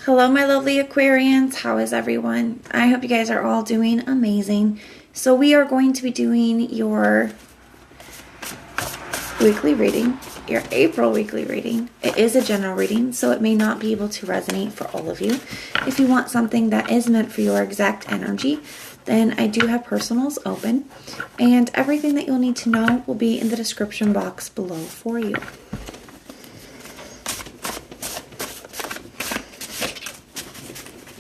Hello, my lovely Aquarians. How is everyone? I hope you guys are all doing amazing. So we are going to be doing your weekly reading, your April weekly reading. It is a general reading, so it may not be able to resonate for all of you. If you want something that is meant for your exact energy, then I do have personals open, and everything that you'll need to know will be in the description box below for you.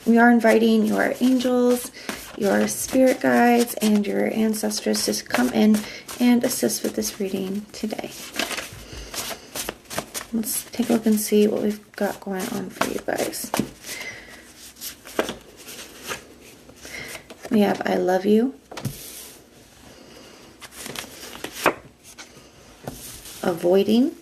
We are inviting your angels, your spirit guides, and your ancestors to come in and assist with this reading today. Let's take a look and see what we've got going on for you guys. We have I love you, avoiding,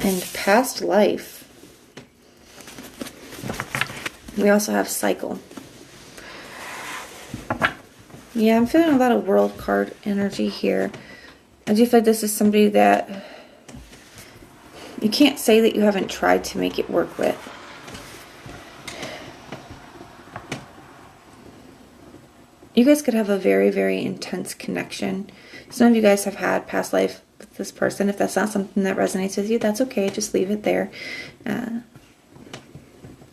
and past life. We also have cycle. Yeah, I'm feeling a lot of world card energy here. I do feel like this is somebody that you can't say that you haven't tried to make it work with. You guys could have a very, very intense connection. Some of you guys have had past life with this person. If that's not something that resonates with you, that's okay. Just leave it there.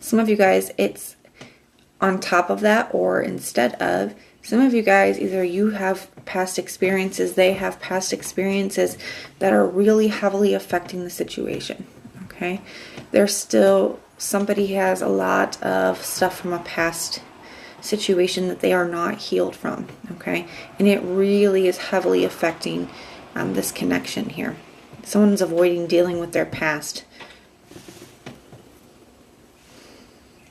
Some of you guys, it's on top of that or instead of. Some of you guys, either you have past experiences, they have past experiences that are really heavily affecting the situation. Okay? There's still, somebody has a lot of stuff from a past situation that they are not healed from. Okay? And it really is heavily affecting this connection here. Someone's avoiding dealing with their past.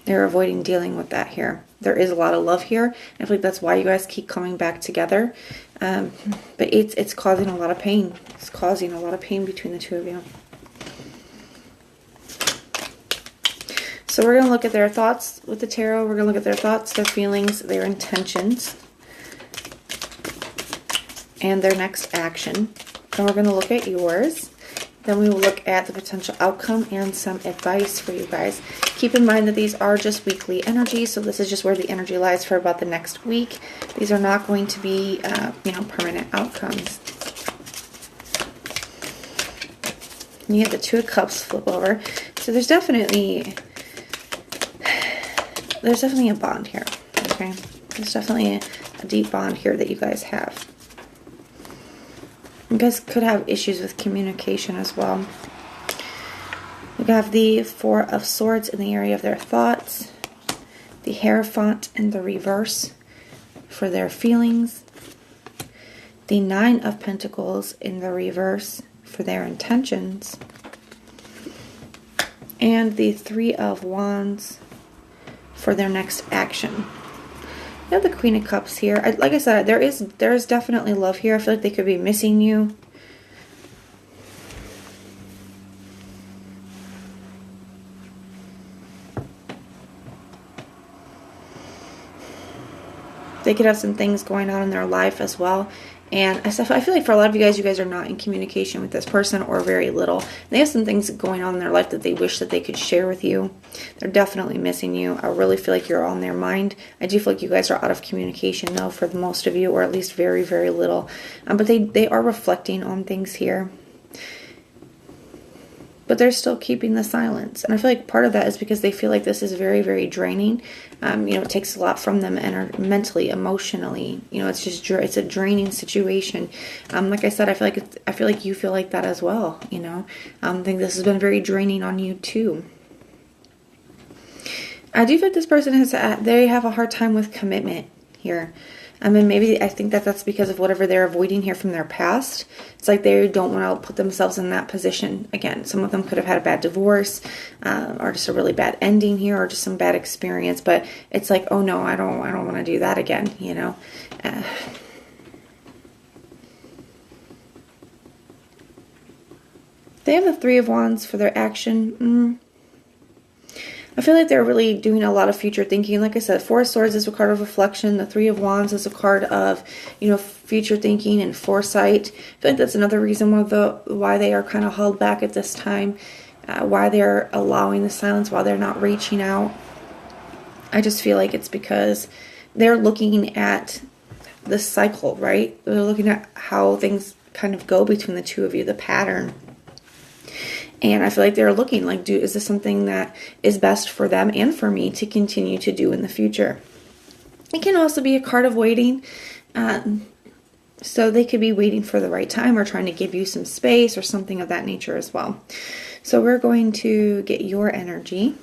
They're avoiding dealing with that here. There is a lot of love here. I feel like that's why you guys keep coming back together. But it's causing a lot of pain. It's causing a lot of pain between the two of you. So we're going to look at their thoughts with the tarot. We're going to look at their thoughts, their feelings, their intentions, and their next action. And we're going to look at yours. Then we will look at the potential outcome and some advice for you guys. Keep in mind that these are just weekly energies, so this is just where the energy lies for about the next week. These are not going to be, permanent outcomes. And you have the Two of Cups flip over. So there's definitely a bond here, okay? There's definitely a deep bond here that you guys have. You guys could have issues with communication as well. We have the Four of Swords in the area of their thoughts, the Hierophant in the reverse for their feelings, the Nine of Pentacles in the reverse for their intentions, and the Three of Wands for their next action. You have the Queen of Cups here. Like I said, there is definitely love here. I feel like they could be missing you. They could have some things going on in their life as well. And I feel like for a lot of you guys are not in communication with this person or very little. They have some things going on in their life that they wish that they could share with you. They're definitely missing you. I really feel like you're on their mind. I do feel like you guys are out of communication though for most of you, or at least very, very little. But they are reflecting on things here. But they're still keeping the silence. And I feel like part of that is because they feel like this is very, very draining. It takes a lot from them mentally, emotionally. It's a draining situation. Like I said, I feel like you feel like that as well. I think this has been very draining on you too. I do feel like this person they have a hard time with commitment here. Maybe I think that's because of whatever they're avoiding here from their past. It's like they don't want to put themselves in that position again. Some of them could have had a bad divorce, or just a really bad ending here, or just some bad experience. But it's like, oh no, I don't want to do that again. They have the Three of Wands for their action. I feel like they're really doing a lot of future thinking. Like I said, Four of Swords is a card of reflection. The Three of Wands is a card of, future thinking and foresight. I feel like that's another reason why they are kind of held back at this time, why they're allowing the silence, why they're not reaching out. I just feel like it's because they're looking at the cycle, right? They're looking at how things kind of go between the two of you, the pattern. And I feel like they're looking like, is this something that is best for them and for me to continue to do in the future? It can also be a card of waiting. So they could be waiting for the right time or trying to give you some space or something of that nature as well. So we're going to get your energy.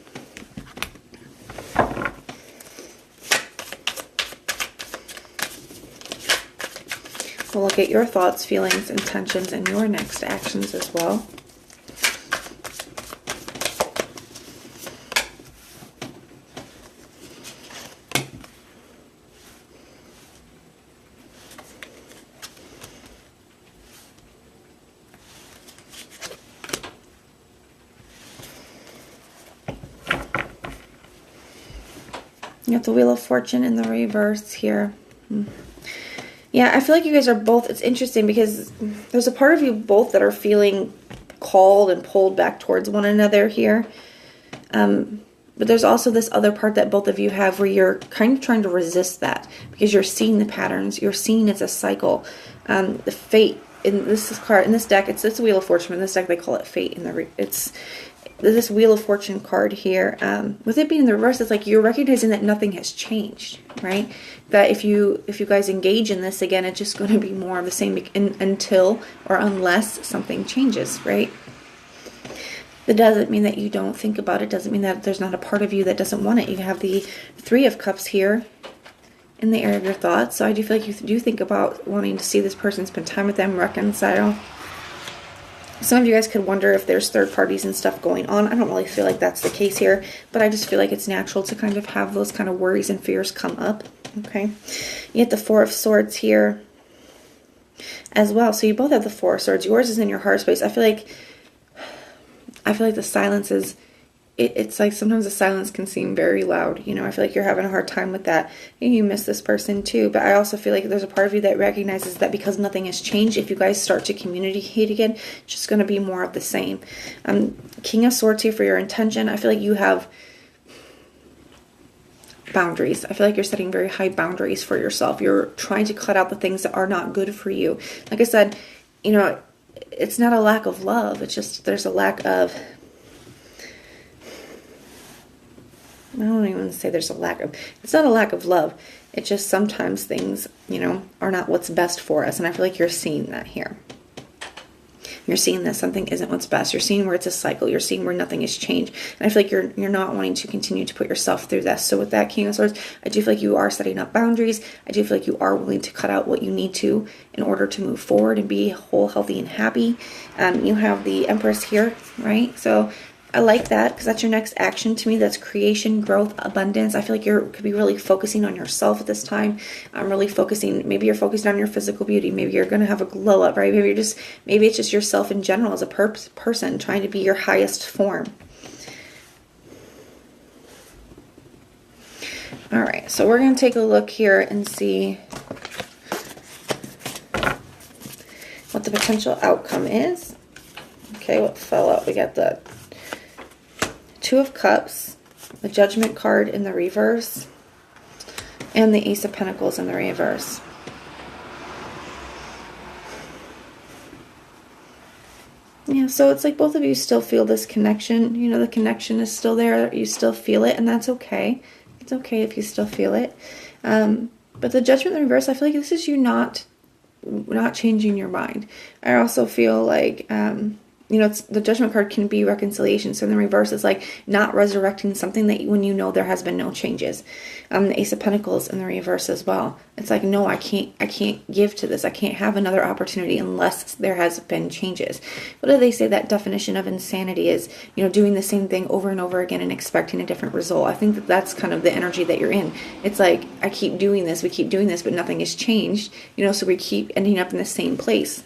We'll look at your thoughts, feelings, intentions, and your next actions as well. You have the Wheel of Fortune in the reverse here. Yeah, I feel like you guys are both, it's interesting because there's a part of you both that are feeling called and pulled back towards one another here. But there's also this other part that both of you have where you're kind of trying to resist that because you're seeing the patterns. You're seeing it's a cycle. The fate in this card, in this deck, it's a Wheel of Fortune. In this deck, they call it fate. It's this Wheel of Fortune card here. With it being in the reverse, it's like you're recognizing that nothing has changed, right? That if you guys engage in this again, it's just going to be more of the same until or unless something changes, right? That doesn't mean that you don't think about it. Doesn't mean that there's not a part of you that doesn't want it. You have the Three of Cups here in the area of your thoughts. So I do feel like you do think about wanting to see this person, spend time with them, reconcile. Some of you guys could wonder if there's third parties and stuff going on. I don't really feel like that's the case here, but I just feel like it's natural to kind of have those kind of worries and fears come up. Okay. You get the Four of Swords here as well. So you both have the Four of Swords. Yours is in your heart space. I feel like the silence is, it's like sometimes the silence can seem very loud. I feel like you're having a hard time with that. You miss this person too. But I also feel like there's a part of you that recognizes that because nothing has changed, if you guys start to communicate again, it's just going to be more of the same. King of Swords here for your intention. I feel like you have boundaries. I feel like you're setting very high boundaries for yourself. You're trying to cut out the things that are not good for you. Like I said, it's not a lack of love. It's just there's a lack of, I don't even say there's a lack of, it's not a lack of love. It's just sometimes things, are not what's best for us. And I feel like you're seeing that here. You're seeing that something isn't what's best. You're seeing where it's a cycle. You're seeing where nothing has changed. And I feel like you're not wanting to continue to put yourself through this. So with that King of Swords, I do feel like you are setting up boundaries. I do feel like you are willing to cut out what you need to in order to move forward and be whole, healthy, and happy. You have the Empress here, right? So I like that because that's your next action to me. That's creation, growth, abundance. I feel like you could be really focusing on yourself at this time. I'm really focusing, maybe you're focused on your physical beauty. Maybe you're going to have a glow up, right? Maybe it's just yourself in general as a person trying to be your highest form. All right, so we're going to take a look here and see what the potential outcome is. Okay, what fell out? We got the Two of Cups, the Judgment card in the reverse, and the Ace of Pentacles in the reverse. Yeah, so it's like both of you still feel this connection. The connection is still there. You still feel it, and that's okay. It's okay if you still feel it. But the Judgment in the reverse, I feel like this is you not changing your mind. I also feel like it's the Judgment card can be reconciliation. So in the reverse, it's like not resurrecting something that when there has been no changes. The Ace of Pentacles in the reverse as well. It's like, no, I can't give to this. I can't have another opportunity unless there has been changes. What do they say that definition of insanity is? Doing the same thing over and over again and expecting a different result. I think that's kind of the energy that you're in. It's like, I keep doing this, we keep doing this, but nothing has changed. So we keep ending up in the same place.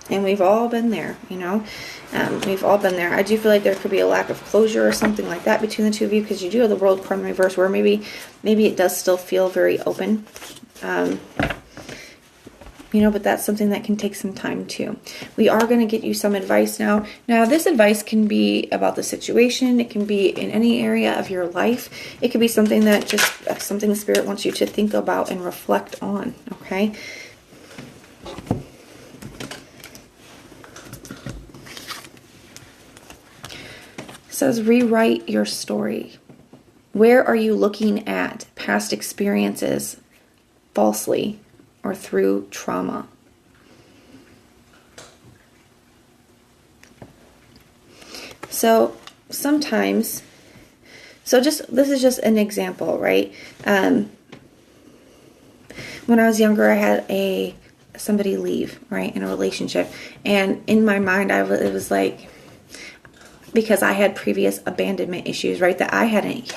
And we've all been there, you know. We've all been there. I do feel like there could be a lack of closure or something like that between the two of you, because you do have the World card in reverse, where maybe it does still feel very open. You know, but that's something that can take some time too. We are going to get you some advice now. Now, this advice can be about the situation. It can be in any area of your life. It could be something that just, something the Spirit wants you to think about and reflect on, okay? It says, rewrite your story. Where are you looking at past experiences falsely or through trauma? So sometimes, this is just an example, right? When I was younger, I had somebody leave, right, in a relationship, and in my mind, it was like, because I had previous abandonment issues, right, that I hadn't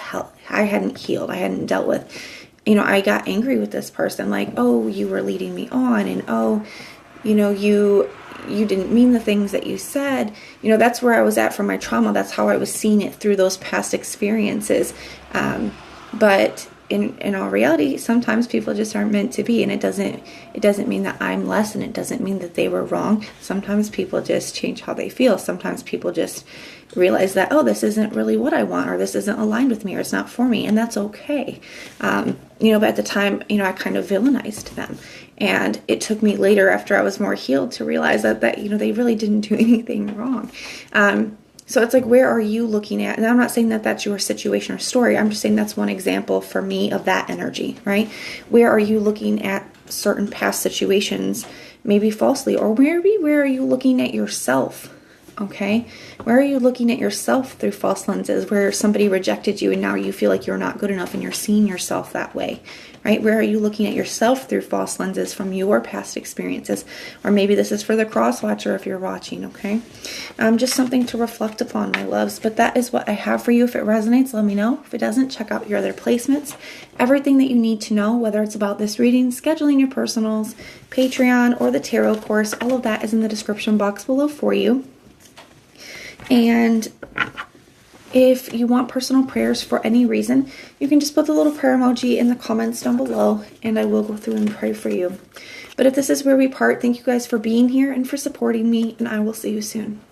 healed, I hadn't dealt with. You know, I got angry with this person, like, oh, you were leading me on, and oh, you know, you didn't mean the things that you said. You know, that's where I was at from my trauma. That's how I was seeing it through those past experiences. But in all reality, sometimes people just aren't meant to be, and it doesn't mean that I'm less, and it doesn't mean that they were wrong. Sometimes people just change how they feel. Sometimes people just realize that, oh, this isn't really what I want, or this isn't aligned with me, or it's not for me, and that's okay. You know, but at the time, you know, I kind of villainized them. And it took me later, after I was more healed, to realize that you know, they really didn't do anything wrong. So it's like, where are you looking at? And I'm not saying that that's your situation or story. I'm just saying that's one example for me of that energy, right? Where are you looking at certain past situations, maybe falsely, or where are you looking at yourself? Okay, where are you looking at yourself through false lenses, where somebody rejected you and now you feel like you're not good enough and you're seeing yourself that way, right? Where are you looking at yourself through false lenses from your past experiences? Or maybe this is for the cross watcher if you're watching, okay? Just something to reflect upon, my loves. But that is what I have for you. If it resonates, let me know. If it doesn't, check out your other placements. Everything that you need to know, whether it's about this reading, scheduling your personals, Patreon, or the tarot course, all of that is in the description box below for you. And if you want personal prayers for any reason, you can just put the little prayer emoji in the comments down below, and I will go through and pray for you. But if this is where we part, thank you guys for being here and for supporting me, and I will see you soon.